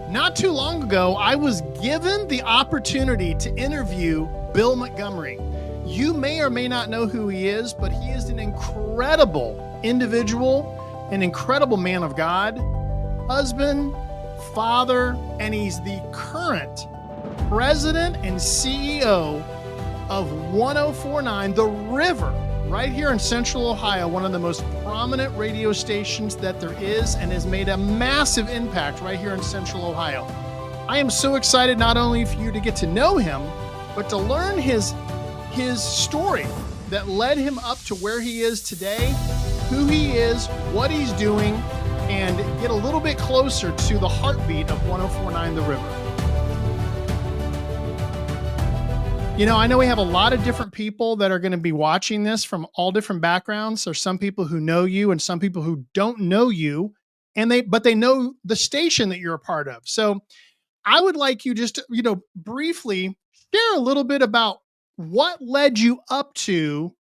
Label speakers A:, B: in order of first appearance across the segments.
A: Not too long ago, I was given the opportunity to interview Bill Montgomery. You may or may not know who he is, but he is an incredible individual, an incredible man of God, husband, father, and he's the current president and CEO of 1049 The River, right here in Central Ohio, one of the most prominent radio stations that there is, and has made a massive impact right here in Central Ohio. I am so excited not only for you to get to know him, but to learn his story that led him up to where he is today, who he is, what he's doing, and get a little bit closer to the heartbeat of 1049 The River. You know, I know we have a lot of different people that are going to be watching this from all different backgrounds. There's some people who know you and some people who don't know you, but they know the station that you're a part of. So I would like you just to, briefly share a little bit about what led you up to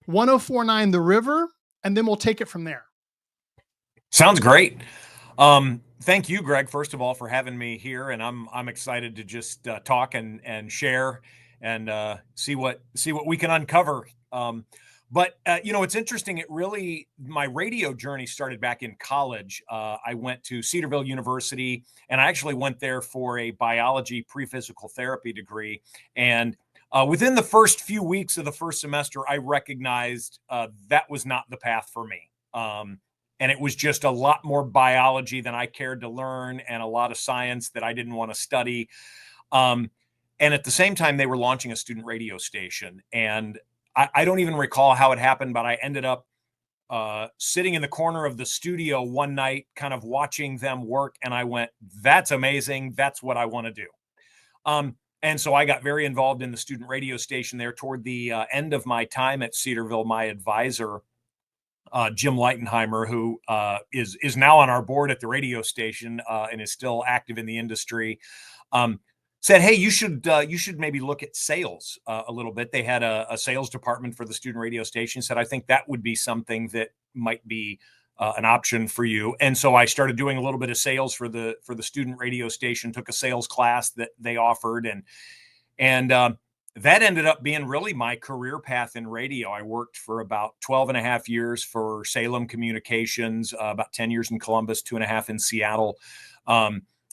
A: 1049 The River, and then we'll take it from there.
B: Sounds great. Thank you, Greg, first of all, for having me here. And I'm excited to just talk and share and see what we can uncover. But it's interesting. My radio journey started back in college. I went to Cedarville University, and I actually went there for a biology pre-physical therapy degree. And within the first few weeks of the first semester, I recognized that was not the path for me. And it was just a lot more biology than I cared to learn, and a lot of science that I didn't want to study. And at the same time, they were launching a student radio station. And I don't even recall how it happened, but I ended up sitting in the corner of the studio one night, kind of watching them work. And I went, that's amazing. That's what I want to do. And so I got very involved in the student radio station there. Toward the end of my time at Cedarville, my advisor, Jim Leitenheimer, who is now on our board at the radio station and is still active in the industry, said, hey, you should maybe look at sales a little bit. They had a sales department for the student radio station. Said, I think that would be something that might be an option for you. And so I started doing a little bit of sales for the student radio station, took a sales class that they offered. And that ended up being really my career path in radio. I worked for about 12 and a half years for Salem Communications, about 10 years in Columbus, 2.5 in Seattle,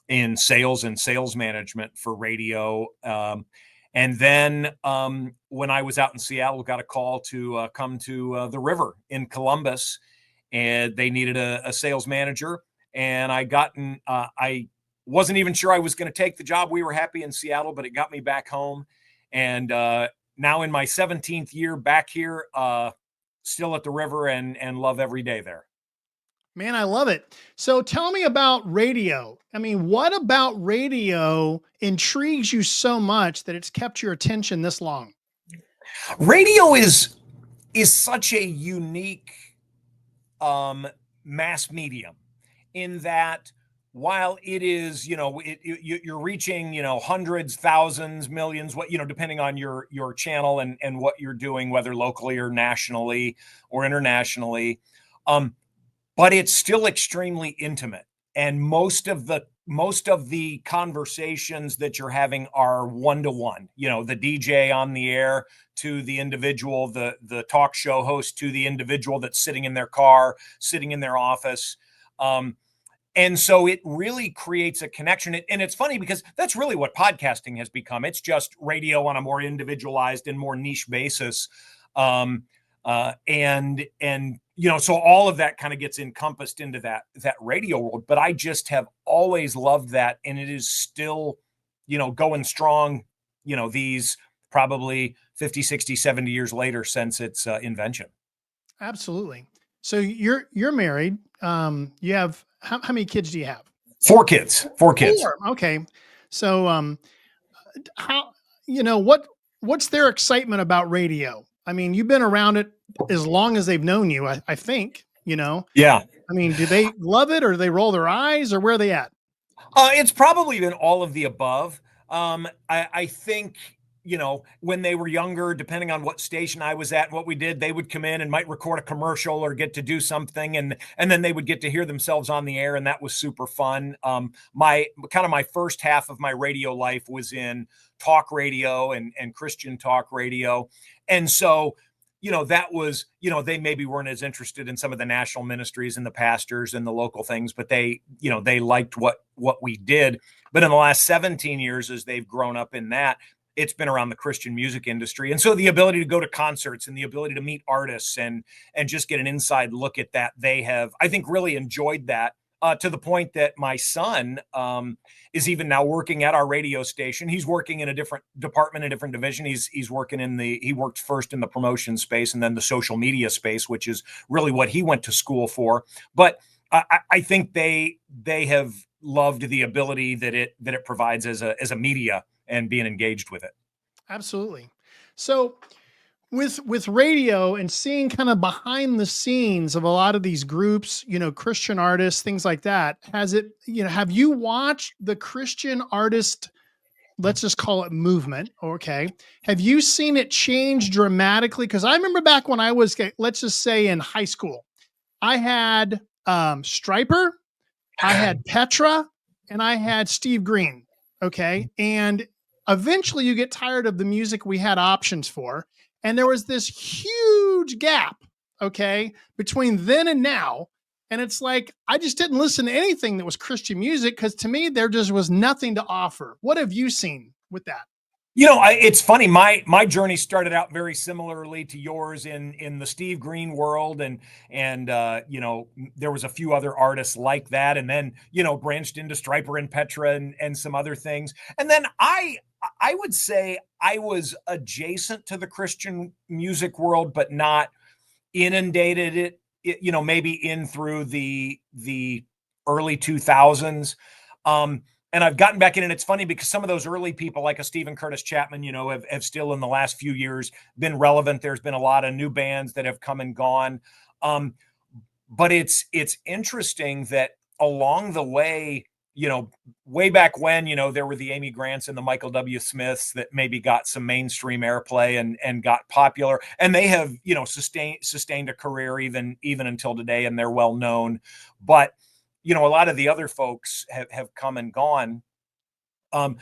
B: in sales and sales management for radio. And then when I was out in Seattle, got a call to come to the River in Columbus, and they needed a sales manager. And I wasn't even sure I was going to take the job. We were happy in Seattle, but it got me back home. And now in my 17th year back here, still at the River and love every day there.
A: Man, I love it. So tell me about radio. I mean, what about radio intrigues you so much that it's kept your attention this long?
B: Radio is such a unique mass medium in that while it is, you're reaching, hundreds, thousands, millions, depending on your channel and what you're doing, whether locally or nationally or internationally. But it's still extremely intimate. And most of the conversations that you're having are one-to-one, the DJ on the air to the individual, the talk show host to the individual that's sitting in their car, sitting in their office. And so it really creates a connection. And it's funny because that's really what podcasting has become. It's just radio on a more individualized and more niche basis. So all of that kind of gets encompassed into that radio world. But I just have always loved that. And it is still, going strong, these probably 50, 60, 70 years later since its invention.
A: Absolutely. So you're married. You have, how many kids do you have?
B: 4 kids. 4 kids.
A: Okay. So, what's their excitement about radio? I mean, you've been around it as long as they've known you, I think, Yeah. I mean, do they love it or do they roll their eyes or where are they at?
B: It's probably been all of the above. I think when they were younger, depending on what station I was at and what we did, they would come in and might record a commercial or get to do something, and then they would get to hear themselves on the air, and that was super fun. My first half of my radio life was in talk radio and Christian talk radio, and so that was, they maybe weren't as interested in some of the national ministries and the pastors and the local things, but they liked what we did. But in the last 17 years, as they've grown up in that, it's been around the Christian music industry. And so the ability to go to concerts and the ability to meet artists and just get an inside look at that, they have, I think, really enjoyed that, to the point that my son is even now working at our radio station. He's working in a different department, a different division. He's working he worked first in the promotion space and then the social media space, which is really what he went to school for. But I think they have loved the ability that it provides as a media and being engaged with it.
A: Absolutely. So with radio and seeing kind of behind the scenes of a lot of these groups, Christian artists, things like that, have you watched the Christian artist, let's just call it movement? Okay. Have you seen it change dramatically? Cause I remember back when I was, let's just say in high school, I had Striper, I had Petra, and I had Steve Green. Okay. And eventually you get tired of the music we had options for. And there was this huge gap, okay, between then and now. And it's like, I just didn't listen to anything that was Christian music because to me, there just was nothing to offer. What have you seen with that?
B: It's funny. My journey started out very similarly to yours in the Steve Green world, and there was a few other artists like that, and then branched into Striper and Petra and some other things, and then I would say I was adjacent to the Christian music world, but not inundated it. Maybe in through the early 2000s. And I've gotten back in, and it's funny because some of those early people, like a Stephen Curtis Chapman, have still in the last few years been relevant. There's been a lot of new bands that have come and gone. But it's interesting that along the way, way back when, there were the Amy Grants and the Michael W. Smiths that maybe got some mainstream airplay and got popular, and they have, sustained a career even until today, and they're well known. But a lot of the other folks have come and gone. And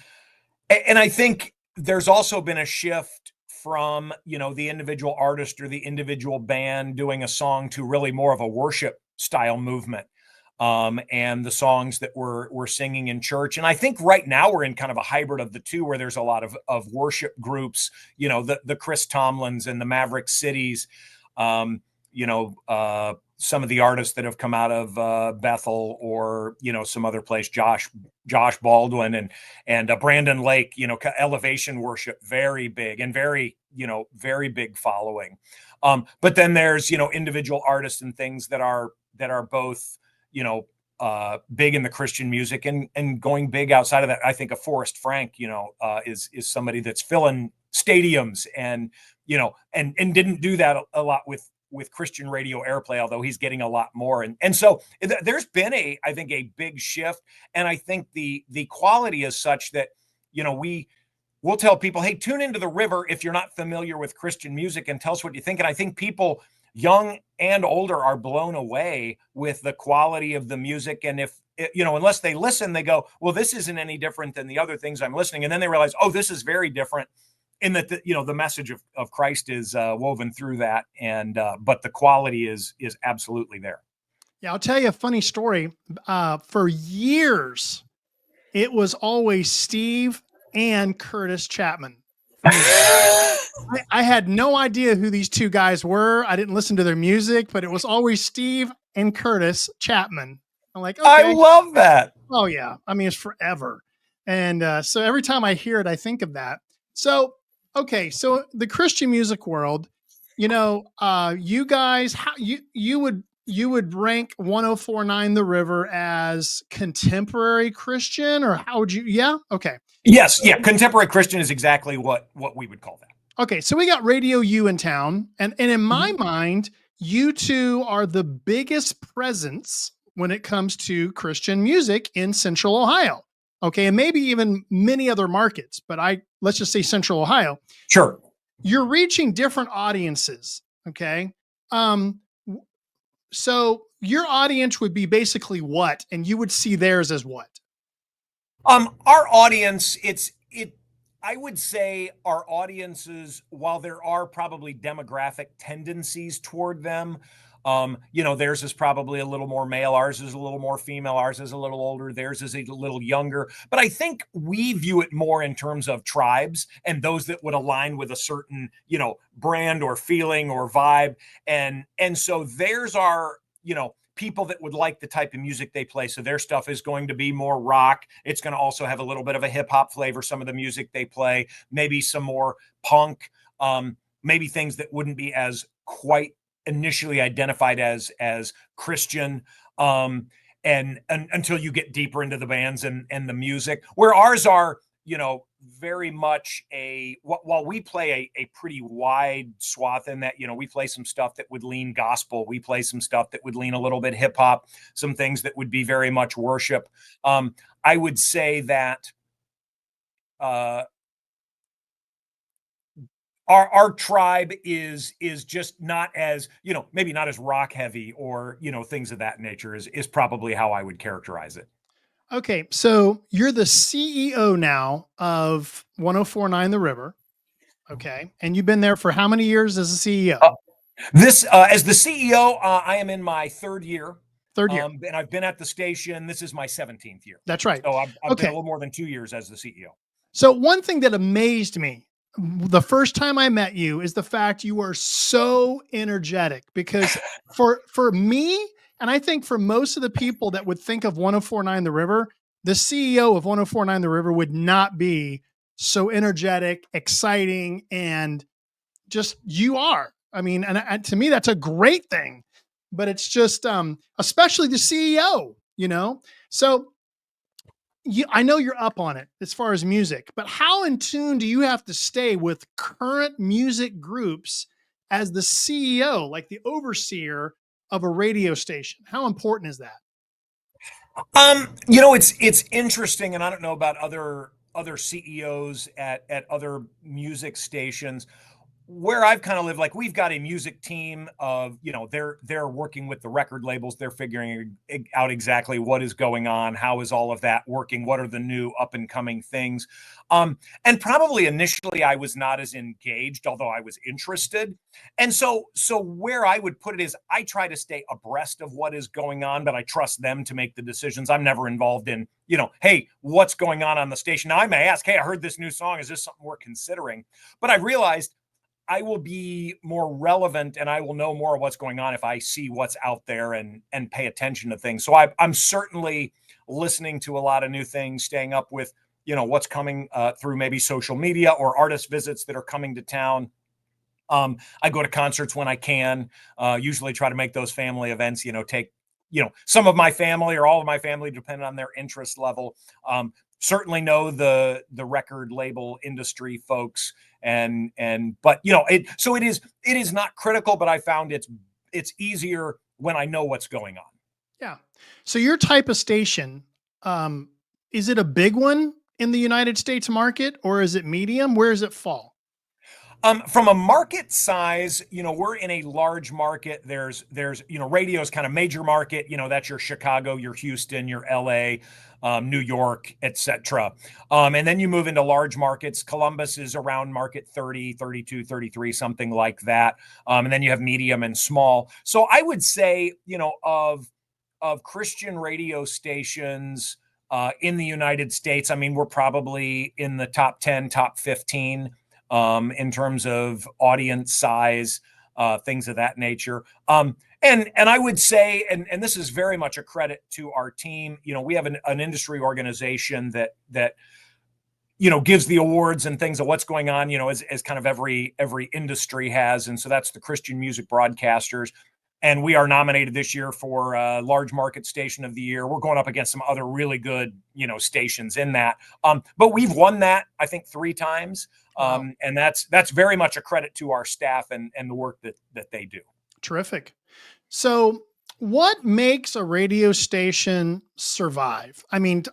B: I think there's also been a shift from, the individual artist or the individual band doing a song to really more of a worship style movement. And the songs that we're singing in church. And I think right now we're in kind of a hybrid of the two, where there's a lot of worship groups, the Chris Tomlins and the Maverick Cities, some of the artists that have come out of Bethel or, some other place, Josh Baldwin and Brandon Lake, elevation worship, very big and very big following. But then there's, individual artists and things that are both, big in the Christian music and going big outside of that. I think of Forrest Frank, is somebody that's filling stadiums and didn't do that a lot with Christian radio airplay, although he's getting a lot more. And so there's been I think a big shift. And I think the quality is such that, we'll tell people, hey, tune into The River if you're not familiar with Christian music and tell us what you think. And I think people, young and older, are blown away with the quality of the music. And if, unless they listen, they go, well, this isn't any different than the other things I'm listening. And then they realize, oh, this is very different, in that the message of Christ is woven through that, and but the quality is absolutely there.
A: Yeah, I'll tell you a funny story. For years, it was always Steve and Curtis Chapman. I had no idea who these two guys were. I didn't listen to their music, but it was always Steve and Curtis Chapman. I'm like, okay.
B: I love that.
A: Oh yeah, I mean, it's forever, and so every time I hear it, I think of that. So. Okay, so the Christian music world, you guys, how you would rank 104.9 The River as contemporary Christian, or how would you? Yeah, okay.
B: Yes, yeah, contemporary Christian is exactly what we would call that.
A: Okay, so we got Radio U in town, and in my mind, you two are the biggest presence when it comes to Christian music in Central Ohio. okay, and maybe even many other markets, but let's just say Central Ohio,
B: Sure.
A: you're reaching different audiences. Okay. Um, so your audience would be basically what, and you would see theirs as what?
B: Our audience, I would say our audiences, while there are probably demographic tendencies toward them, theirs is probably a little more male, ours is a little more female, ours is a little older, theirs is a little younger. But I think we view it more in terms of tribes and those that would align with a certain, brand or feeling or vibe. And so theirs are, people that would like the type of music they play. So their stuff is going to be more rock. It's going to also have a little bit of a hip hop flavor, some of the music they play, maybe some more punk, maybe things that wouldn't be as quite initially identified as Christian. And until you get deeper into the bands and the music, where ours are, very much while we play a pretty wide swath in that, we play some stuff that would lean gospel, we play some stuff that would lean a little bit hip hop, some things that would be very much worship. I would say that our tribe is just not as, maybe not as rock heavy or, things of that nature is probably how I would characterize it.
A: Okay, so you're the CEO now of 1049 The River. Okay, and you've been there for how many years as a CEO?
B: This as the CEO, I am in my third year.
A: Third year.
B: And I've been at the station. This is my 17th year.
A: That's right.
B: So I've been
A: Okay.
B: a little more than 2 years as the CEO.
A: So one thing that amazed me the first time I met you is the fact you are so energetic, because for me, and I think for most of the people that would think of 1049 The River, the CEO of 1049 The River would not be so energetic, exciting, and just you are. I mean, and to me, that's a great thing, but it's just, especially the CEO. So I know you're up on it as far as music, but how in tune do you have to stay with current music groups as the CEO, like the overseer of a radio station? How important is that?
B: It's interesting, and I don't know about other CEOs at other music stations. Where I've kind of lived, like we've got a music team of, they're working with the record labels, they're figuring out exactly what is going on, how is all of that working, what are the new up and coming things. And probably initially I was not as engaged, although I was interested. And so where I would put it is I try to stay abreast of what is going on, but I trust them to make the decisions. I'm never involved in, hey, what's going on the station? Now I may ask, hey, I heard this new song. Is this something we're considering? But I realized I will be more relevant and I will know more of what's going on if I see what's out there and pay attention to things. So I'm certainly listening to a lot of new things, staying up with, what's coming through maybe social media or artist visits that are coming to town. I go to concerts when I can, usually try to make those family events, take, some of my family or all of my family, depending on their interest level. Certainly know the record label industry folks but it is not critical, but I found it's easier when I know what's going on.
A: Yeah. So your type of station, is it a big one in the United States market, or is it medium? Where does it fall?
B: From a market size, we're in a large market. There's, radio is kind of major market, that's your Chicago, your Houston, your LA, New York, etc. And then you move into large markets. Columbus is around market 30, 32, 33, something like that. And then you have medium and small. So I would say, of Christian radio stations in the United States, I mean, we're probably in the top 10, top 15 in terms of audience size, things of that nature. And I would say, and this is very much a credit to our team. We have an industry organization that gives the awards and things of what's going on, as kind of every industry has. And so that's the Christian Music Broadcasters. And we are nominated this year for Large Market Station of the Year. We're going up against some other really good, stations in that. But we've won that, I think, 3 times.
A: Wow.
B: And that's very much a credit to our staff and the work that they do.
A: Terrific. So What makes a radio station survive? I mean,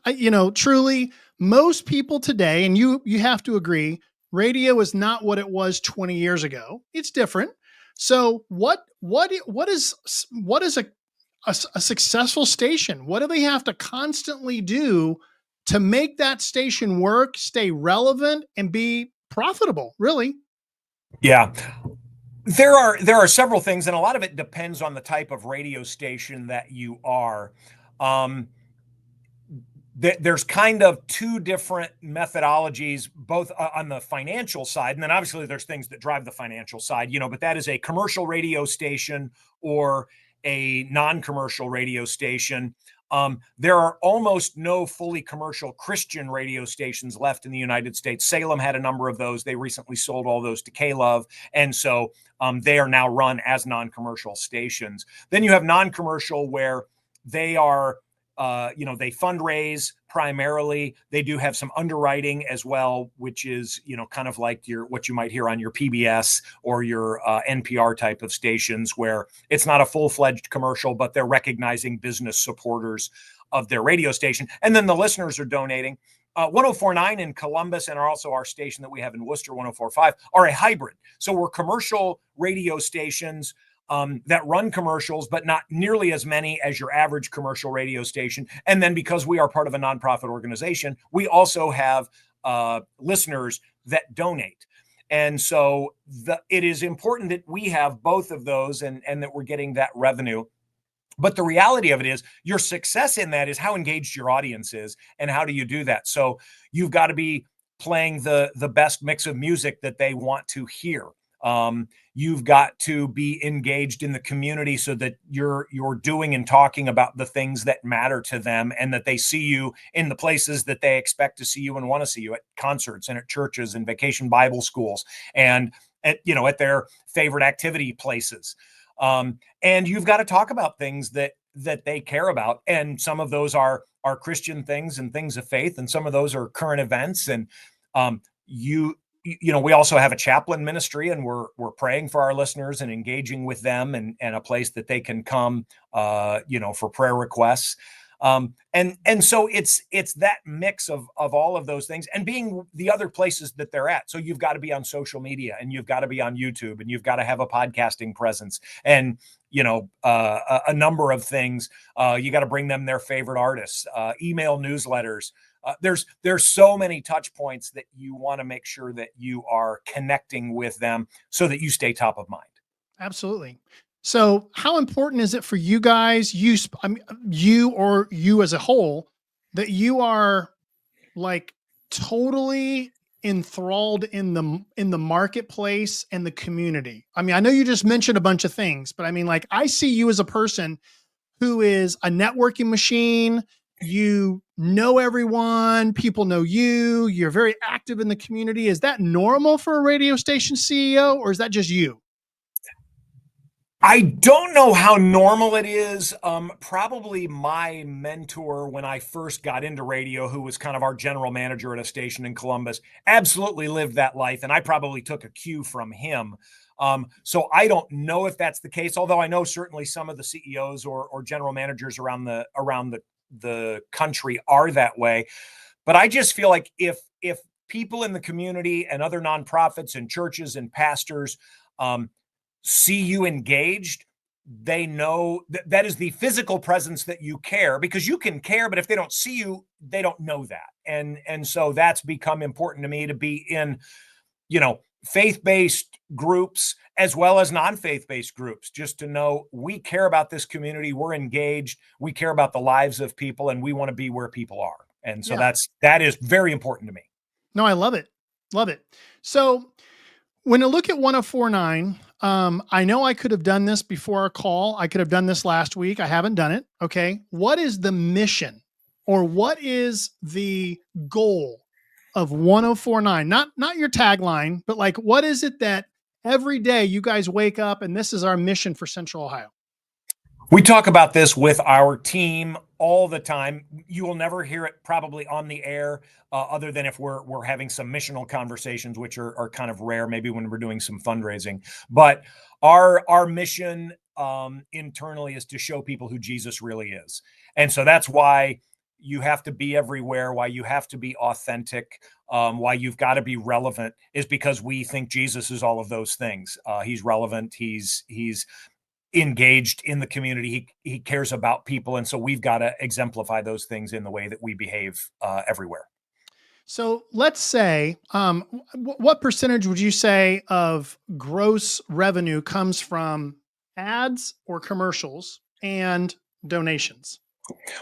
A: truly, most people today, and you have to agree, radio is not what it was 20 years ago. It's different. So, what is a successful station? What do they have to constantly do to make that station work, stay relevant, and be profitable? Really?
B: Yeah. There are several things, and a lot of it depends on the type of radio station that you are. Um, there's kind of two different methodologies, both on the financial side, and then obviously there's things that drive the financial side, but that is a commercial radio station or a non-commercial radio station. There are almost no fully commercial Christian radio stations left in the United States. Salem had a number of those. They recently sold all those to K-Love. And so they are now run as non-commercial stations. Then you have non-commercial where they are they fundraise primarily. They do have some underwriting as well, which is, kind of like what you might hear on your PBS or your NPR type of stations, where it's not a full-fledged commercial, but they're recognizing business supporters of their radio station. And then the listeners are donating. 1049 in Columbus and also our station that we have in Worcester, 1045, are a hybrid. So we're commercial radio stations that run commercials, but not nearly as many as your average commercial radio station. And then because we are part of a nonprofit organization, we also have listeners that donate. And so it is important that we have both of those and that we're getting that revenue. But the reality of it is your success in that is how engaged your audience is and how do you do that? So you've got to be playing the best mix of music that they want to hear. You've got to be engaged in the community so that you're doing and talking about the things that matter to them and that they see you in the places that they expect to see you and want to see you, at concerts and at churches and vacation Bible schools and at their favorite activity places. And you've got to talk about things that they care about. And some of those are Christian things and things of faith. And some of those are current events. And, we also have a chaplain ministry, and we're praying for our listeners and engaging with them and a place that they can come, for prayer requests. And so it's that mix of all of those things and being the other places that they're at. So you've got to be on social media and you've got to be on YouTube and you've got to have a podcasting presence and, a number of things. You got to bring them their favorite artists, email newsletters. There's so many touch points that you want to make sure that you are connecting with them so that you stay top of mind.
A: Absolutely. So how important is it for you guys, you as a whole, that you are like totally enthralled in the marketplace and the community? I mean, I know you just mentioned a bunch of things, but I mean, like, I see you as a person who is a networking machine. You know everyone, people know you, you're very active in the community. Is that normal for a radio station CEO, or is that just you?
B: I don't know how normal it is. Probably my mentor when I first got into radio, who was kind of our general manager at a station in Columbus, absolutely lived that life. And I probably took a cue from him. So I don't know if that's the case, although I know certainly some of the CEOs or general managers around the country are that way. But I just feel like if people in the community and other nonprofits and churches and pastors, see you engaged, they know that is the physical presence that you care, because you can care, but if they don't see you, they don't know that. And so that's become important to me, to be in, faith-based groups as well as non-faith-based groups, just to know we care about this community, we're engaged, we care about the lives of people, and we want to be where people are. And so
A: Yeah.
B: that is very important to me.
A: No, I love it. Love it. So when I look at 1049, I know I could have done this before our call. I could have done this last week. I haven't done it. Okay. What is the mission, or what is the goal of 1049? Not your tagline, but like, what is it that every day you guys wake up and this is our mission for Central Ohio?
B: We talk about this with our team all the time. You will never hear it probably on the air, other than if we're having some missional conversations, which are kind of rare, maybe when we're doing some fundraising. But our mission internally is to show people who Jesus really is. And so that's why you have to be everywhere, why you have to be authentic, why you've got to be relevant, is because we think Jesus is all of those things. He's relevant. He's engaged in the community. He cares about people. And so we've got to exemplify those things in the way that we behave everywhere.
A: So let's say, what percentage would you say of gross revenue comes from ads or commercials and donations?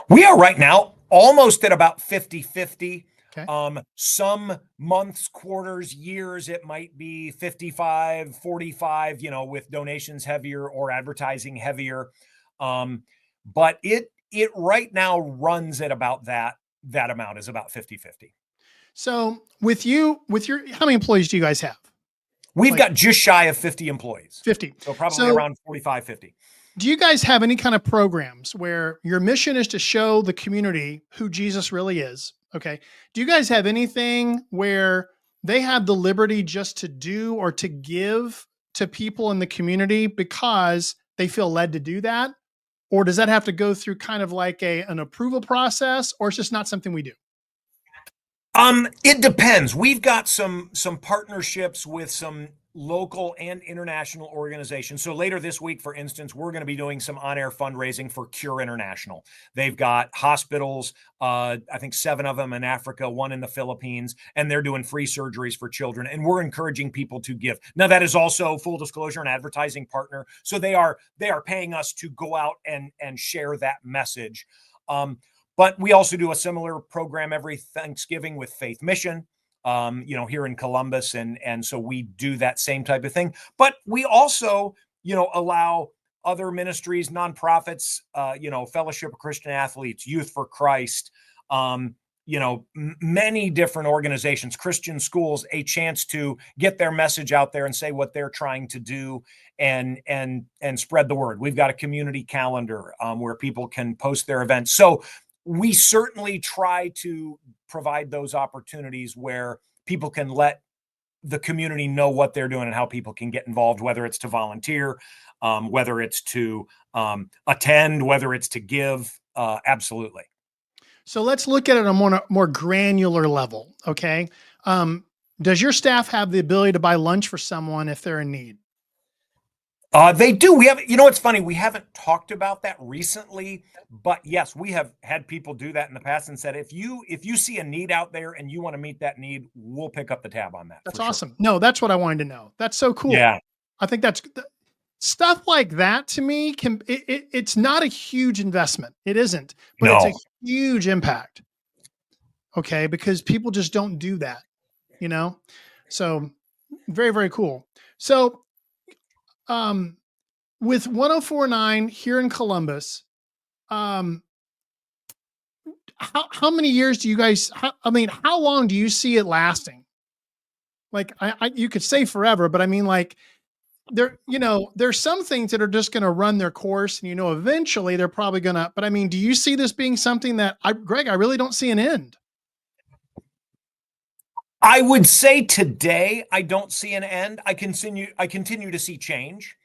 B: We are right now almost at about 50-50.
A: Okay.
B: Some months, quarters, years, it might be 55-45, with donations heavier or advertising heavier. But it right now runs at about that amount is about 50-50.
A: So with your, how many employees do you guys have?
B: We've got just shy of 50 employees.
A: 50.
B: So probably around 45-50.
A: Do you guys have any kind of programs where your mission is to show the community who Jesus really is? Okay. Do you guys have anything where they have the liberty just to do or to give to people in the community because they feel led to do that? Or does that have to go through kind of like an approval process, or it's just not something we do?
B: It depends. We've got some partnerships with some local and international organizations. So later this week, for instance, we're going to be doing some on-air fundraising for Cure International. They've got hospitals, I think 7 of them in Africa, 1 in the Philippines, and they're doing free surgeries for children. And we're encouraging people to give. Now, that is also, full disclosure, an advertising partner. So they are paying us to go out and share that message. But we also do a similar program every Thanksgiving with Faith Mission, here in Columbus. And so we do that same type of thing. But we also, allow other ministries, nonprofits, Fellowship of Christian Athletes, Youth for Christ, many different organizations, Christian schools, a chance to get their message out there and say what they're trying to do and spread the word. We've got a community calendar where people can post their events. So we certainly try to provide those opportunities where people can let the community know what they're doing and how people can get involved, whether it's to volunteer, whether it's to attend, whether it's to give. Absolutely.
A: So let's look at it on a more granular level. Okay. Does your staff have the ability to buy lunch for someone if they're in need?
B: They do. We have, it's funny. We haven't talked about that recently, but yes, we have had people do that in the past and said, if you see a need out there and you want to meet that need, we'll pick up the tab on that.
A: That's awesome. Sure. No, that's what I wanted to know. That's so cool.
B: Yeah.
A: I think that's stuff like that to me it's not a huge investment. It isn't, but no. It's a huge impact. Okay. Because people just don't do that, so very, very cool. So, with 104.9 here in Columbus, how many years do you guys, how long do you see it lasting? Like you could say forever, but I mean, like there's some things that are just going to run their course and, eventually they're probably going to, but I mean, do you see this being something that Greg, I really don't see an end?
B: I would say today, I don't see an end. I continue to see change.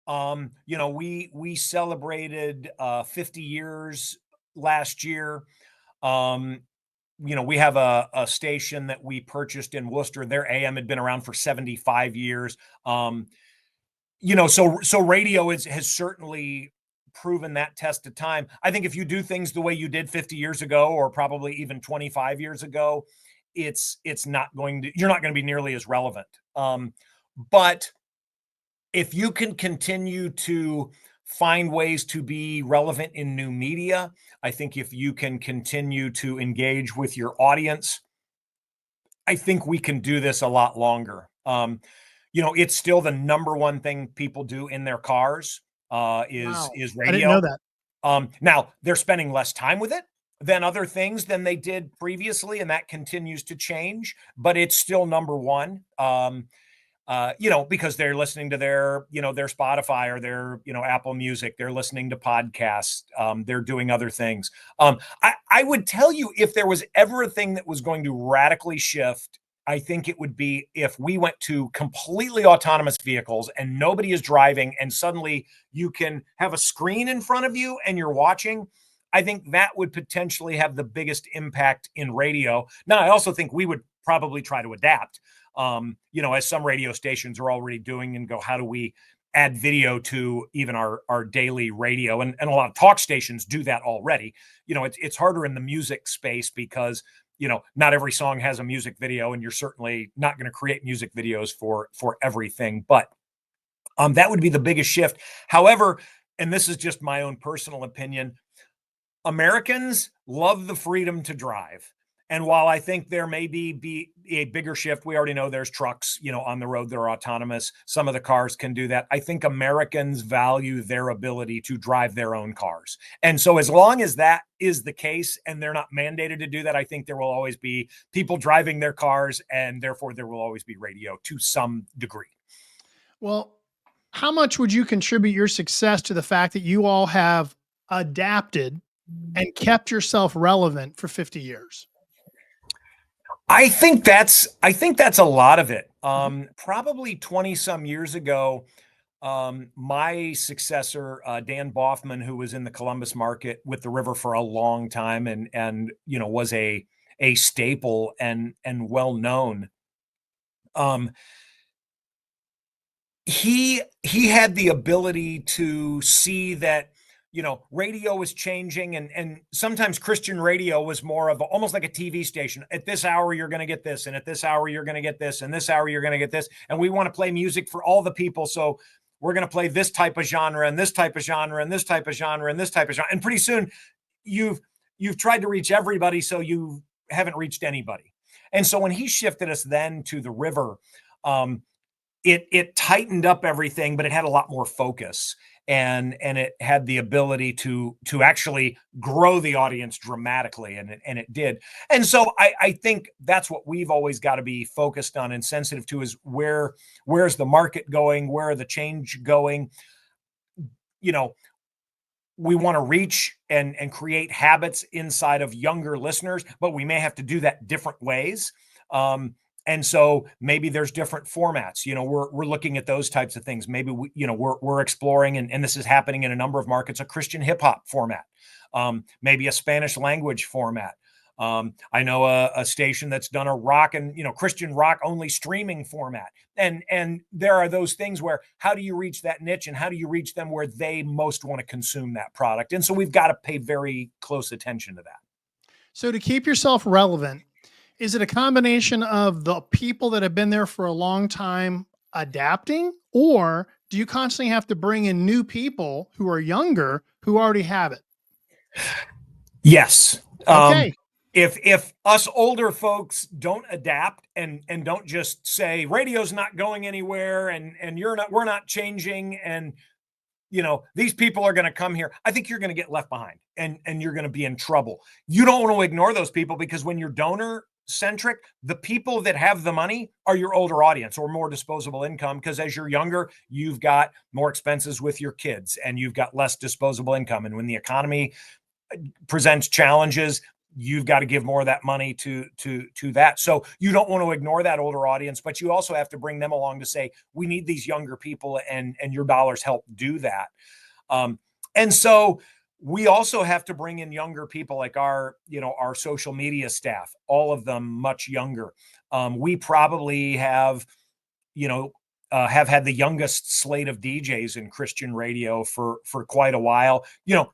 B: We celebrated 50 years last year. We have a station that we purchased in Worcester. Their AM had been around for 75 years. So radio has certainly proven that test of time. I think if you do things the way you did 50 years ago, or probably even 25 years ago, you're not going to be nearly as relevant. But if you can continue to find ways to be relevant in new media, I think if you can continue to engage with your audience, I think we can do this a lot longer. It's still the number one thing people do in their cars is radio.
A: I didn't know that.
B: Now they're spending less time with it than other things than they did previously, and that continues to change, but it's still number one. Because they're listening to their Spotify or their, Apple Music, they're listening to podcasts, they're doing other things. I would tell you, if there was ever a thing that was going to radically shift I think it would be if we went to completely autonomous vehicles and nobody is driving, and suddenly you can have a screen in front of you and you're watching. I think that would potentially have the biggest impact in radio. Now, I also think we would probably try to adapt, as some radio stations are already doing, and go, how do we add video to even our daily radio? And a lot of talk stations do that already. It's harder in the music space because not every song has a music video, and you're certainly not going to create music videos for everything. But that would be the biggest shift. However, and this is just my own personal opinion, Americans love the freedom to drive. And while I think there may be a bigger shift, we already know there's trucks, on the road that are autonomous. Some of the cars can do that. I think Americans value their ability to drive their own cars. And so as long as that is the case and they're not mandated to do that, I think there will always be people driving their cars, and therefore there will always be radio to some degree.
A: Well, how much would you contribute your success to the fact that you all have adapted and kept yourself relevant for 50 years?
B: I think that's a lot of it. Probably 20 some years ago, my successor, Dan Boffman, who was in the Columbus market with the river for a long time and was a staple and well known. He had the ability to see that radio was changing, and sometimes Christian radio was more of almost like a TV station. At this hour, you're going to get this, and at this hour, you're going to get this, and this hour, you're going to get this. And we want to play music for all the people. So we're going to play this type of genre, and this type of genre, and this type of genre, and this type of genre. And pretty soon you've tried to reach everybody, so you haven't reached anybody. And so when he shifted us then to the river, it tightened up everything, but it had a lot more focus. And it had the ability to actually grow the audience dramatically, and it did. And so I think that's what we've always got to be focused on and sensitive to, is where's the market going, where are the change going. We want to reach and create habits inside of younger listeners, but we may have to do that different ways. And so maybe there's different formats. We're looking at those types of things. Maybe we're exploring, and this is happening in a number of markets, a Christian hip hop format, maybe a Spanish language format. I know a station that's done a rock and Christian rock only streaming format. And there are those things where, how do you reach that niche, and how do you reach them where they most want to consume that product? And so we've got to pay very close attention to that.
A: So to keep yourself relevant, is it a combination of the people that have been there for a long time adapting, or do you constantly have to bring in new people who are younger who already have it?
B: Yes.
A: Okay.
B: If us older folks don't adapt and don't just say radio's not going anywhere and we're not changing, and these people are going to come here, I think you're going to get left behind and you're going to be in trouble. You don't want to ignore those people, because when you're donor centric, the people that have the money are your older audience or more disposable income, because as you're younger, you've got more expenses with your kids and you've got less disposable income. And when the economy presents challenges, you've got to give more of that money to that. So you don't want to ignore that older audience, but you also have to bring them along to say, we need these younger people, and your dollars help do that. And so we also have to bring in younger people, like our social media staff, all of them much younger. We probably have had the youngest slate of DJs in Christian radio for quite a while.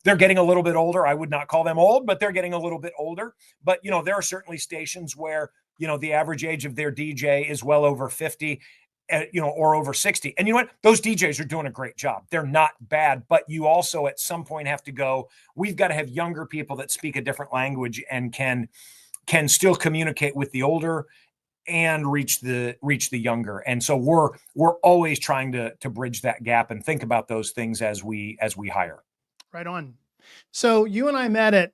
B: They're getting a little bit older. I would not call them old, but they're getting a little bit older. But, there are certainly stations where, the average age of their DJ is well over 50, or over 60. And you know what? Those DJs are doing a great job. They're not bad, but you also at some point have to go, we've got to have younger people that speak a different language and can still communicate with the older and reach the younger. And so we're always trying to bridge that gap and think about those things as we hire.
A: Right on. So you and I met at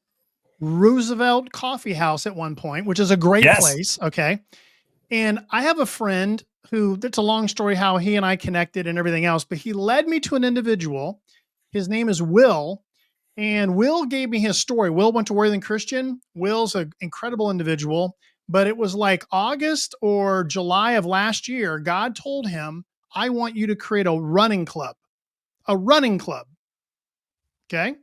A: Roosevelt Coffee House at one point, which is a great place. Okay. And I have a friend who, that's a long story how he and I connected and everything else, but he led me to an individual. His name is Will. And Will gave me his story. Will went to Worthing Christian. Will's an incredible individual, but it was like August or July of last year. God told him, I want you to create a running club, a running club. Okay.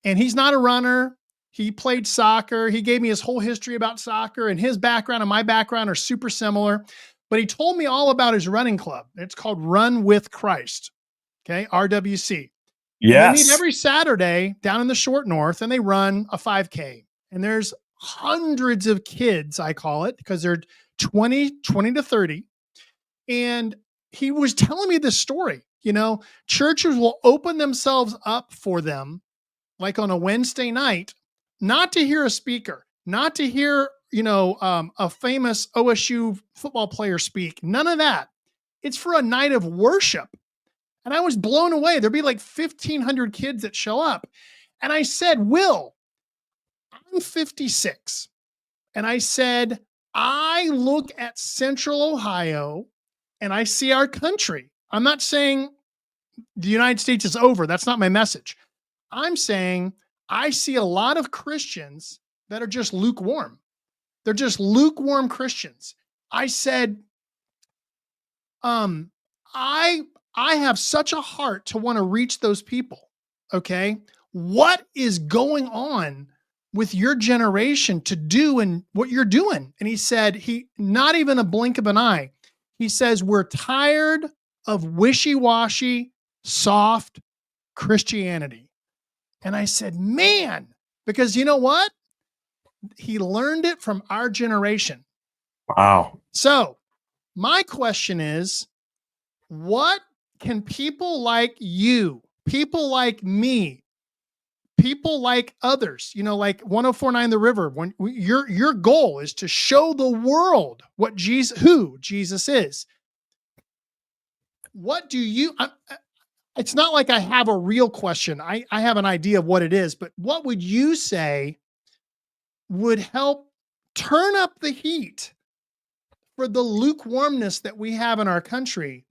A: And he's not a runner. He played soccer. He gave me his whole history about soccer, and his background and my background are super similar. But he told me all about his running club. It's called Run with Christ. Okay. RWC. And they meet
B: Yes.
A: every Saturday down in the short north, and they run a 5K. And there's hundreds of kids, I call it, because they're 20 to 30. And he was telling me this story. You know, churches will open themselves up for them, like on a Wednesday night, not to hear a speaker, not to hear, a famous OSU football player speak. None of that. It's for a night of worship. And I was blown away. There'd be like 1,500 kids that show up. And I said, Will, I'm 56. And I said, I look at Central Ohio and I see our country. I'm not saying the United States is over. That's not my message. I'm saying I see a lot of Christians that are just lukewarm. They're just lukewarm Christians. I said, I have such a heart to want to reach those people. Okay. What is going on with your generation to do and what you're doing? And he said, not even a blink of an eye. He says, we're tired of wishy-washy, soft Christianity. And I said, man, because you know what? He learned it from our generation.
B: Wow.
A: So my question is, what can people like you, people like me, people like others, like 1049 The River, when your goal is to show the world who Jesus is. What do you, it's not like I have a real question. I have an idea of what it is, but what would you say would help turn up the heat for the lukewarmness that we have in our country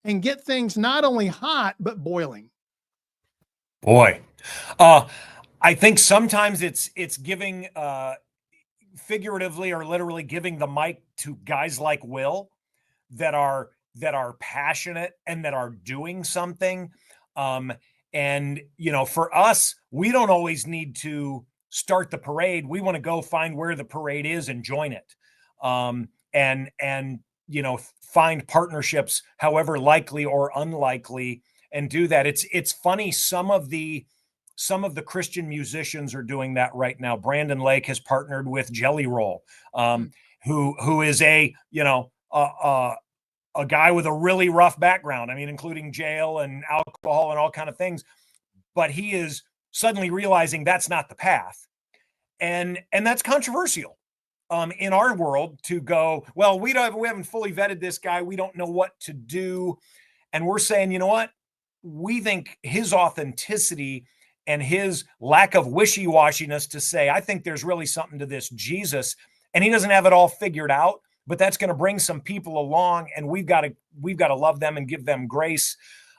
A: and get things not only hot, but boiling?
B: Boy. I think sometimes it's giving figuratively or literally giving the mic to guys like Will that are passionate and that are doing something. And for us, we don't always need to start the parade. We want to go find where the parade is and join it. And find partnerships, however likely or unlikely, and do that. It's funny. Some of the Christian musicians are doing that right now. Brandon Lake has partnered with Jelly Roll, who is a guy with a really rough background. I mean, including jail and alcohol and all kind of things. But he is suddenly realizing that's not the path, and that's controversial in our world to go, well, we haven't fully vetted this guy. We don't know what to do, and we're saying, you know what? We think his authenticity and his lack of wishy-washiness to say, I think there's really something to this Jesus, and he doesn't have it all figured out, but that's going to bring some people along, and we've got to love them and give them grace.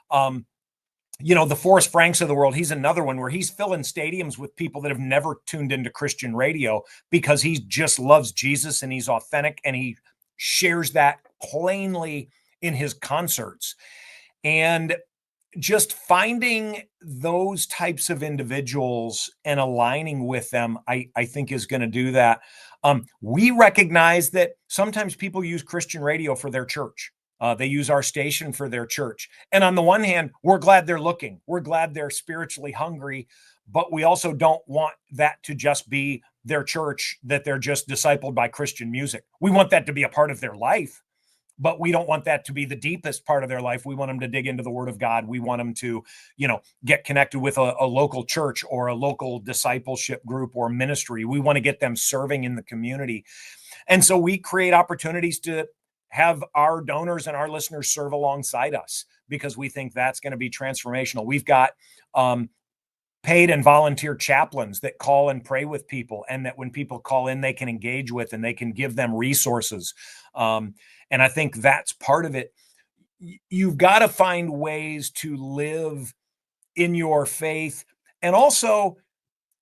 B: The Forrest Franks of the world, he's another one where he's filling stadiums with people that have never tuned into Christian radio because he just loves Jesus and he's authentic and he shares that plainly in his concerts. And just finding those types of individuals and aligning with them, I think is going to do that. We recognize that sometimes people use Christian radio for their church. They use our station for their church. And on the one hand, we're glad they're looking. We're glad they're spiritually hungry, but we also don't want that to just be their church, that they're just discipled by Christian music. We want that to be a part of their life, but we don't want that to be the deepest part of their life. We want them to dig into the Word of God. We want them to, get connected with a local church or a local discipleship group or ministry. We want to get them serving in the community. And so we create opportunities to have our donors and our listeners serve alongside us because we think that's going to be transformational. We've got paid and volunteer chaplains that call and pray with people, and that when people call in, they can engage with and they can give them resources. And I think that's part of it. You've got to find ways to live in your faith and also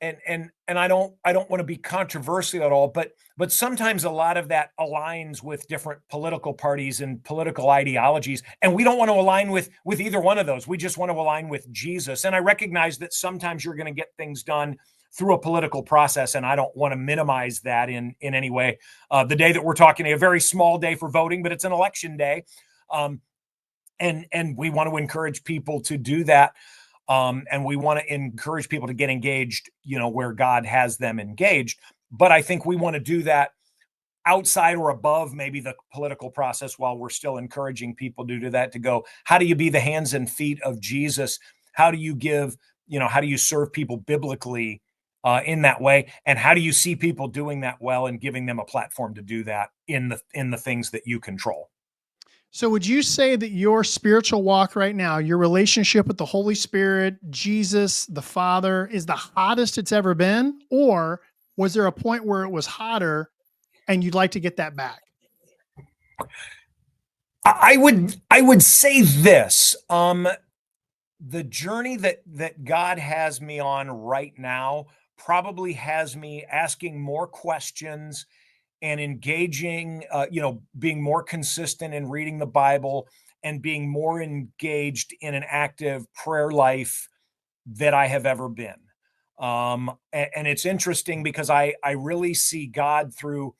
B: and I don't want to be controversial at all, but sometimes a lot of that aligns with different political parties and political ideologies, and we don't want to align with either one of those. We just want to align with Jesus. And I recognize that sometimes you're going to get things done through a political process, and I don't want to minimize that in any way. The day that we're talking, a very small day for voting, but it's an election day, and we want to encourage people to do that. And we want to encourage people to get engaged, where God has them engaged. But I think we want to do that outside or above maybe the political process, while we're still encouraging people to do that, to go, how do you be the hands and feet of Jesus? How do you give, how do you serve people biblically in that way? And how do you see people doing that well and giving them a platform to do that in the things that you control?
A: So would you say that your spiritual walk right now, your relationship with the Holy Spirit, Jesus, the Father, is the hottest it's ever been? Or was there a point where it was hotter and you'd like to get that back?
B: I would say this. The journey that God has me on right now probably has me asking more questions and engaging, being more consistent in reading the Bible and being more engaged in an active prayer life that I have ever been. And it's interesting because I really see God through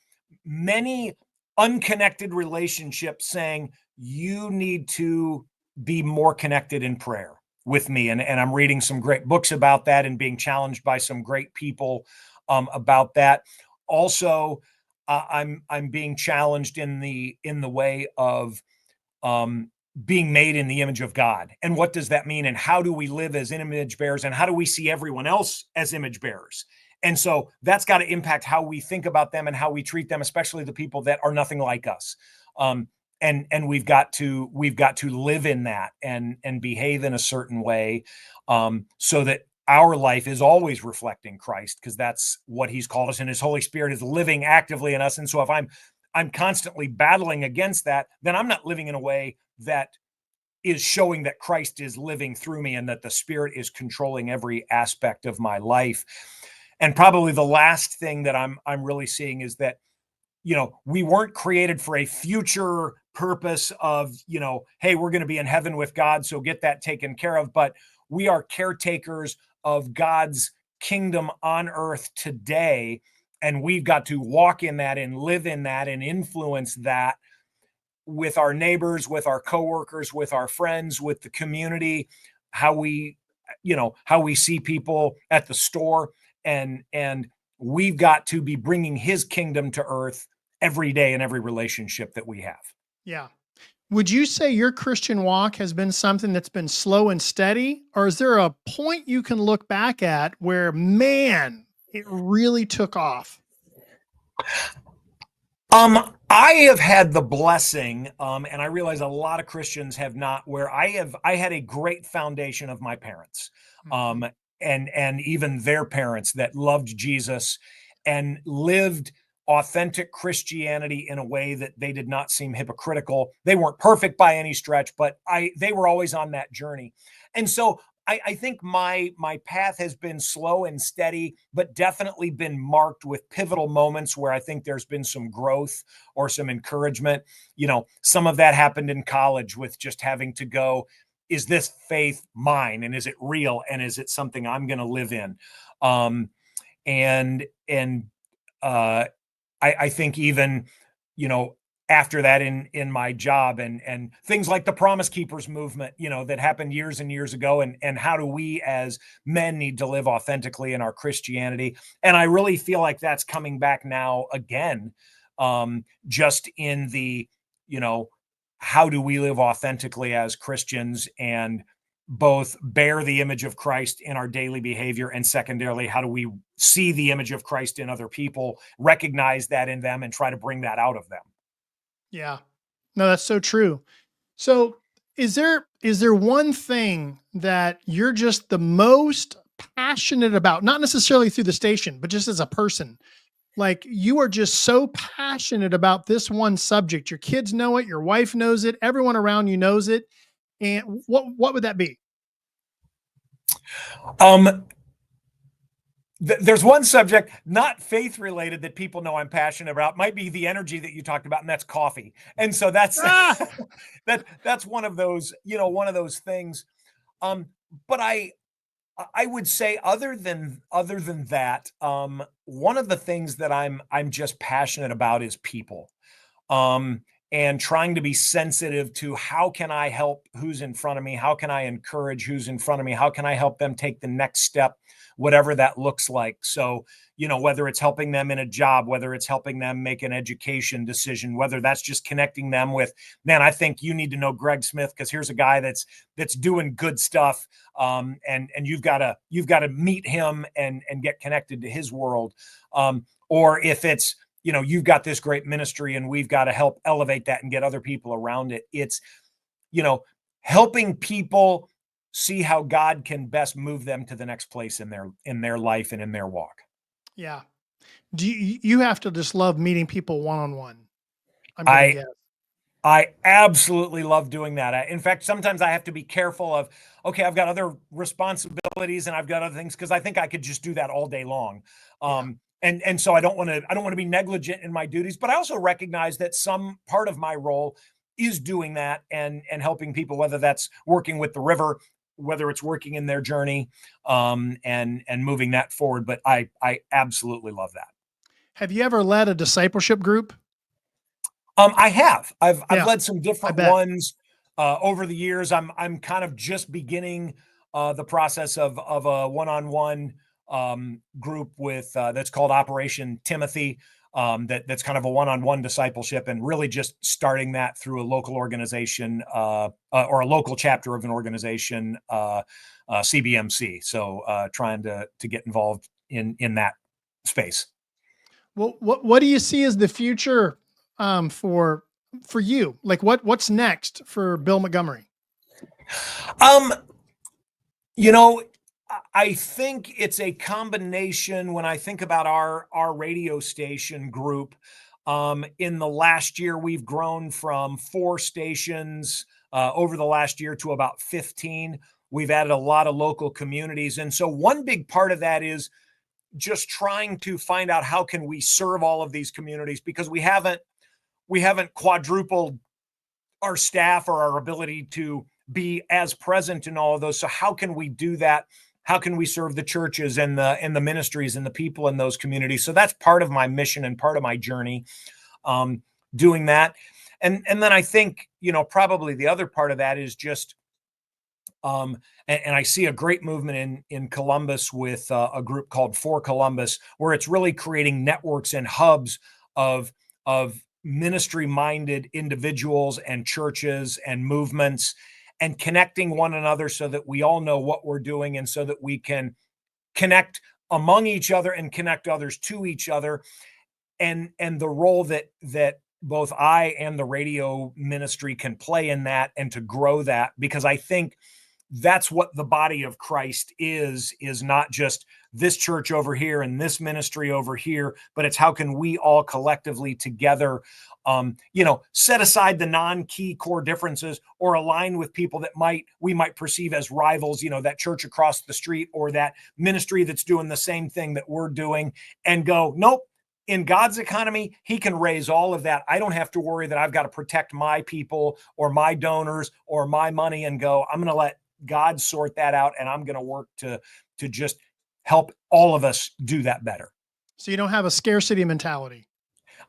B: many unconnected relationships saying, you need to be more connected in prayer with me. And I'm reading some great books about that and being challenged by some great people about that. Also, I'm being challenged in the way of being made in the image of God. And what does that mean? And how do we live as image bearers? And how do we see everyone else as image bearers? And so that's got to impact how we think about them and how we treat them, especially the people that are nothing like us. And we've got to live in that and behave in a certain way, so that our life is always reflecting Christ, because that's what he's called us, and his Holy Spirit is living actively in us. And so if I'm constantly battling against that, then I'm not living in a way that is showing that Christ is living through me and that the Spirit is controlling every aspect of my life. And probably the last thing that I'm really seeing is that, we weren't created for a future purpose of, hey, we're going to be in heaven with God, so get that taken care of. But we are caretakers of God's kingdom on earth today. And we've got to walk in that and live in that and influence that with our neighbors, with our coworkers, with our friends, with the community, how we see people at the store, and we've got to be bringing his kingdom to earth every day in every relationship that we have.
A: Yeah. Would you say your Christian walk has been something that's been slow and steady? Or is there a point you can look back at where, man, it really took off?
B: I have had the blessing, and I realize a lot of Christians have not, where I had a great foundation of my parents,
A: Mhm.
B: and even their parents that loved Jesus and lived authentic Christianity in a way that they did not seem hypocritical. They weren't perfect by any stretch, but they were always on that journey. And so I think my path has been slow and steady, but definitely been marked with pivotal moments where I think there's been some growth or some encouragement. Some of that happened in college with just having to go, is this faith mine? And is it real? And is it something I'm going to live in? Um, and uh, I think even, you know, after that in my job, and things like the Promise Keepers movement, that happened years and years ago, and how do we as men need to live authentically in our Christianity. And I really feel like that's coming back now again, just in the, you know, how do we live authentically as Christians and both bear the image of Christ in our daily behavior, and secondarily, how do we see the image of Christ in other people, recognize that in them, and try to bring that out of them.
A: Yeah. No, that's so true. So is there one thing that you're just the most passionate about? Not necessarily through the station, but just as a person. Like, you are just so passionate about this one subject. Your kids know it, your wife knows it, everyone around you knows it. And what would that be?
B: Um, There's one subject, not faith related, that people know I'm passionate about. Might be the energy that you talked about, and that's coffee. And so that's
A: Ah,
B: that's one of those, one of those things. But I would say other than that, one of the things that I'm just passionate about is people. Um, and trying to be sensitive to how can I help who's in front of me? How can I encourage who's in front of me? How can I help them take the next step, whatever that looks like? So, whether it's helping them in a job, whether it's helping them make an education decision, whether that's just connecting them with, man, I think you need to know Greg Smith because here's a guy that's doing good stuff. And you've got to meet him and get connected to his world. Or if it's, you've got this great ministry and we've got to help elevate that and get other people around it. It's, you know, helping people see how God can best move them to the next place in their life and in their walk.
A: yeah. Do you have to just love meeting people one-on-one? I'm going to
B: I
A: guess.
B: I absolutely love doing that. In fact, sometimes I have to be careful of, okay, I've got other responsibilities and I've got other things because I think I could just do that all day long.
A: Yeah.
B: And so I don't want to be negligent in my duties, but I also recognize that some part of my role is doing that and helping people, whether that's working with the river, whether it's working in their journey, and moving that forward. But I absolutely love that.
A: Have you ever led a discipleship group?
B: I have. I've
A: Yeah,
B: led some
A: I
B: different
A: bet.
B: ones over the years. I'm kind of just beginning the process of a one-on-one group with that's called Operation Timothy. That's kind of a one-on-one discipleship, and really just starting that through a local organization or a local chapter of an organization, CBMC. So trying to get involved in that space.
A: Well, what do you see as the future for you? Like what's next for Bill Montgomery?
B: Um, You know, I think it's a combination when I think about our radio station group. In the last year, we've grown from 4 stations over the last year to about 15. We've added a lot of local communities. And so one big part of that is just trying to find out how can we serve all of these communities because we haven't quadrupled our staff or our ability to be as present in all of those. So how can we do that? How can we serve the churches and the ministries and the people in those communities? So that's part of my mission and part of my journey, doing that. And then I think, probably the other part of that is just and I see a great movement in Columbus with a group called For Columbus, where it's really creating networks and hubs of ministry minded individuals and churches and movements and connecting one another so that we all know what we're doing and so that we can connect among each other and connect others to each other and the role that both I and the radio ministry can play in that and to grow that because I think that's what the body of Christ is not just this church over here and this ministry over here, but it's how can we all collectively together, set aside the non-key core differences or align with people that we might perceive as rivals, that church across the street or that ministry that's doing the same thing that we're doing and go, nope. In God's economy, he can raise all of that. I don't have to worry that I've got to protect my people or my donors or my money and go, I'm going to let God sort that out. And I'm going to work to just help all of us do that better.
A: So you don't have a scarcity mentality.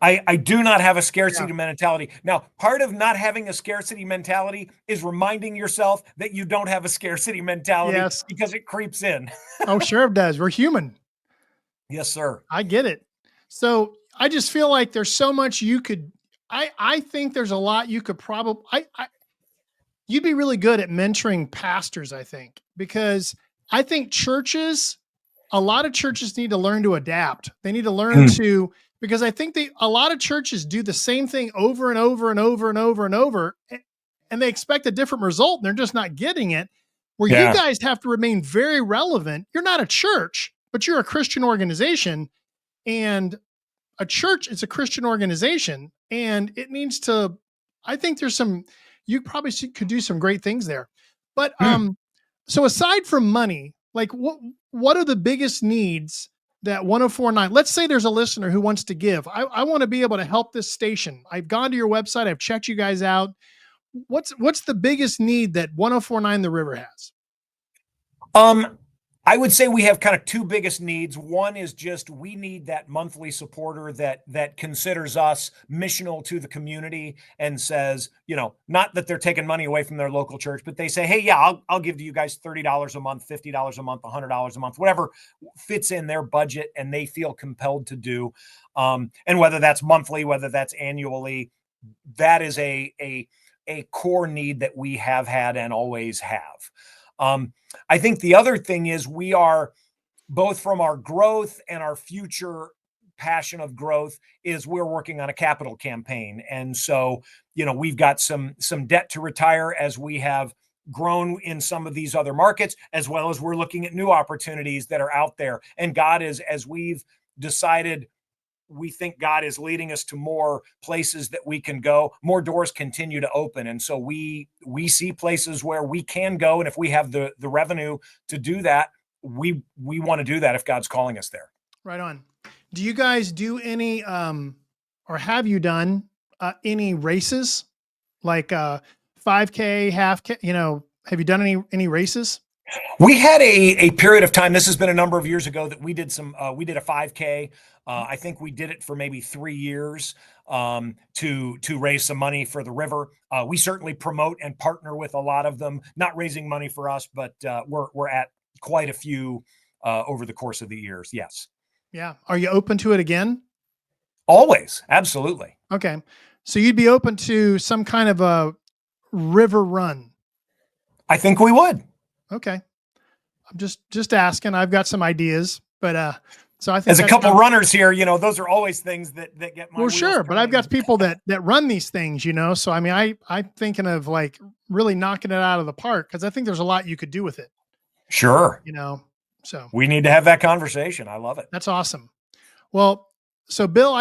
B: I do not have a
A: Yeah.
B: scarcity mentality. Now, part of not having a scarcity mentality is reminding yourself that you don't have a scarcity mentality
A: Yes.
B: because it creeps in.
A: Oh, sure it does. We're human.
B: Yes, sir.
A: I get it. So I just feel like there's so much you could. I think there's a lot you could probably. You'd be really good at mentoring pastors. I think because I think a lot of churches need to learn to adapt. They need to learn to because I think a lot of churches do the same thing over and over and over and over and over, and they expect a different result. And they're just not getting it. Where you
B: Yeah.
A: guys have to remain very relevant. You're not a church, but you're a Christian organization. And a church is a Christian organization and it needs to, I think you probably could do some great things there. But, so aside from money, like what are the biggest needs that 1049, let's say there's a listener who wants to give. I want to be able to help this station. I've gone to your website. I've checked you guys out. What's the biggest need that 1049 The River has?
B: I would say we have kind of two biggest needs. One is just we need that monthly supporter that considers us missional to the community and says, not that they're taking money away from their local church, but they say, hey, yeah, I'll give to you guys $30 a month, $50 a month, $100 a month, whatever fits in their budget and they feel compelled to do. And whether that's monthly, whether that's annually, that is a core need that we have had and always have. I think the other thing is we are, both from our growth and our future passion of growth, is we're working on a capital campaign. And so, we've got some debt to retire as we have grown in some of these other markets, as well as we're looking at new opportunities that are out there. And God is, as we've decided, we think God is leading us to more places that we can go, more doors continue to open. And so we see places where we can go. And if we have the revenue to do that, we want to do that if God's calling us there.
A: Right on. Do you guys do any, or have you done any races like 5K, half K, have you done any races?
B: We had a period of time, this has been a number of years ago, that we did a 5K. I think we did it for maybe 3 years to raise some money for the river. We certainly promote and partner with a lot of them, not raising money for us, but we're at quite a few over the course of the years. Yes.
A: Yeah. Are you open to it again?
B: Always. Absolutely.
A: Okay. So you'd be open to some kind of a river run?
B: I think we would.
A: Okay. I'm just asking. I've got some ideas, but so I think
B: as a couple runners here, those are always things that get my
A: well, sure, but I've got people that run these things, so I mean, I'm thinking of like really knocking it out of the park, because I think there's a lot you could do with it.
B: Sure.
A: So
B: we need to have that conversation. I love it.
A: That's awesome. Well, so Bill,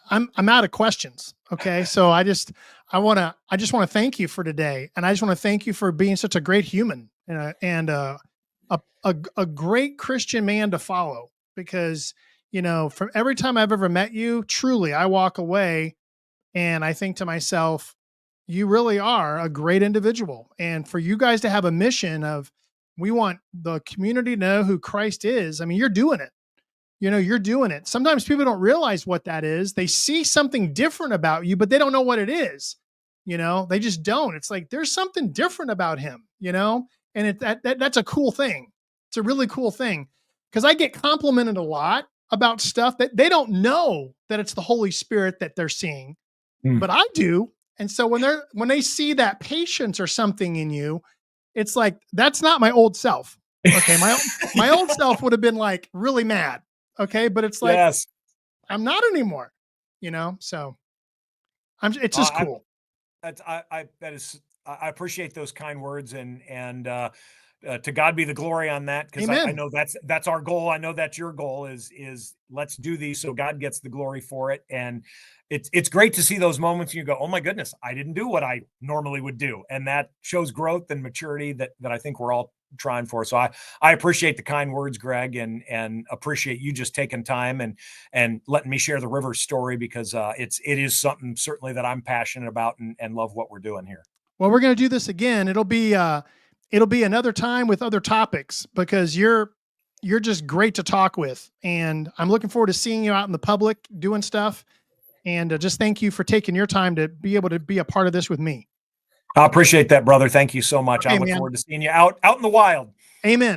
A: I'm out of questions. Okay. So I just want to thank you for today. And I just want to thank you for being such a great human and a great Christian man to follow, because, from every time I've ever met you, truly, I walk away and I think to myself, you really are a great individual. And for you guys to have a mission of, we want the community to know who Christ is. I mean, you're doing it. You're doing it. Sometimes people don't realize what that is. They see something different about you, but they don't know what it is. They just don't. It's like, there's something different about him, and that's a cool thing. It's a really cool thing, because I get complimented a lot about stuff that they don't know that it's the Holy Spirit that they're seeing, but I do. And so when they see that patience or something in you, it's like, that's not my old self. Okay. My old self would have been like really mad. Okay. But it's like, yes, I'm not anymore, so it's just cool.
B: I appreciate those kind words, and to God be the glory on that. Cause I know that's our goal. I know that's your goal is let's do these so God gets the glory for it. And it's great to see those moments and you go, oh my goodness, I didn't do what I normally would do. And that shows growth and maturity that I think we're all trying for. So I appreciate the kind words, Greg, and appreciate you just taking time and letting me share the river story, because it is something certainly that I'm passionate about and love what we're doing here.
A: Well, we're going to do this again. It'll be another time with other topics, because you're just great to talk with. And I'm looking forward to seeing you out in the public doing stuff. And just thank you for taking your time to be able to be a part of this with me.
B: I appreciate that, brother. Thank you so much. Okay, I look forward to seeing you out in the wild.
A: Amen.